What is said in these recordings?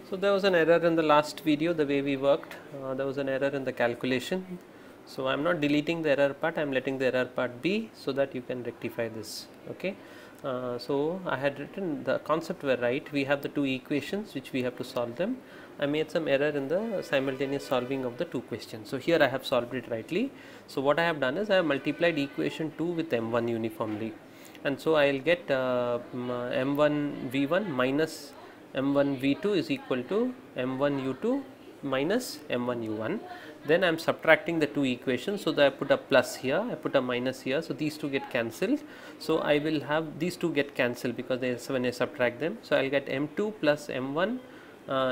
So there was an error in the last video, the way we worked, there was an error in the calculation. So I am not deleting the error part, I am letting the error part be so that you can rectify this. Okay. So I had written the concept were right, we have the two equations which we have to solve them. I made some error in the simultaneous solving of the two questions. So here I have solved it rightly. So what I have done is I have multiplied equation 2 with m1 uniformly, and so I will get m1 v1 minus m1 v2 is equal to m1 u2 minus m1 u1. Then I am subtracting the two equations, so that I put a plus here, I put a minus here, so these two get cancelled. So I will have these two get cancelled because when I subtract them, so I will get m2 plus m1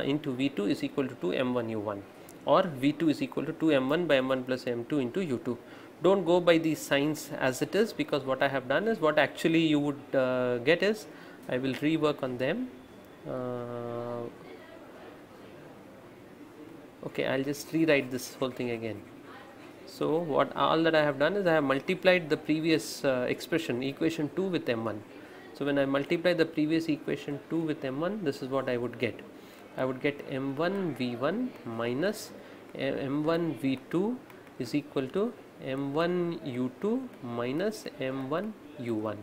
into v2 is equal to 2 m1 u1, or v2 is equal to 2 m1 by m1 plus m2 into u2. Don't go by these signs as it is, because what I have done is what actually you would get is I will rework on them. Okay, I'll just rewrite this whole thing again. So what all that I have done is I have multiplied the previous expression equation 2 with m1. So when I multiply the previous equation 2 with m1, this is what I would get. I would get m1 v1 minus m1 v2 is equal to m1 u2 minus m1 u1.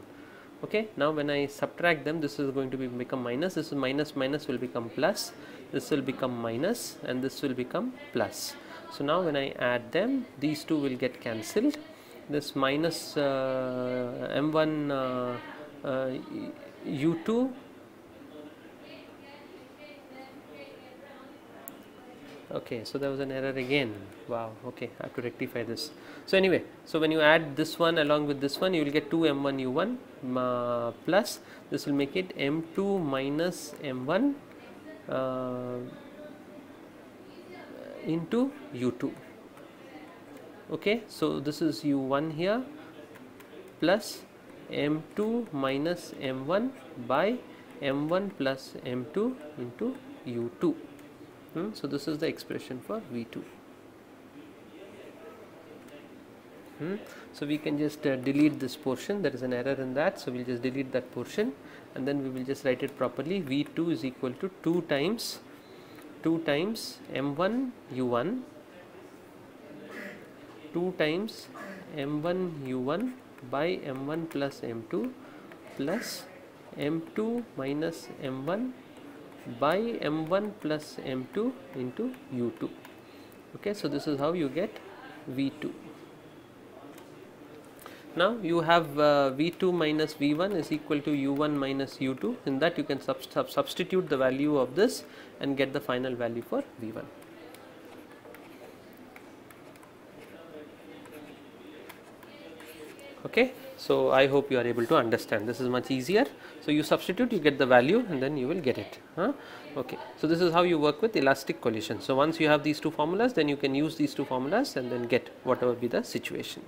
Okay, now when I subtract them, this is going to become minus, this is minus minus will become plus, this will become minus, and this will become plus. So now when I add them, these two will get cancelled. This minus m1 u2 okay, so there was an error again. Wow, okay, I have to rectify this. So anyway, so when you add this one along with this one, you will get 2 m1 u1 plus this will make it m2 minus m1 into u2. Okay, so this is u1 here plus m2 minus m1 by m1 plus m2 into u2. So this is the expression for v2. So we can just delete this portion, there is an error in that, so we will just delete that portion, and then we will just write it properly. v2 is equal to 2 times m1 u1, 2 times m1 u1 by m1 plus m2 plus m2 minus m1 by m1 plus m2 into u2. Okay, so this is how you get v2. Now you have v2 minus v1 is equal to u1 minus u2. In that you can substitute the value of this and get the final value for v1. Okay, so I hope you are able to understand. This is much easier. So you substitute, you get the value, and then you will get it. Okay, so this is how you work with elastic collision. So once you have these two formulas, then you can use these two formulas and then get whatever be the situation.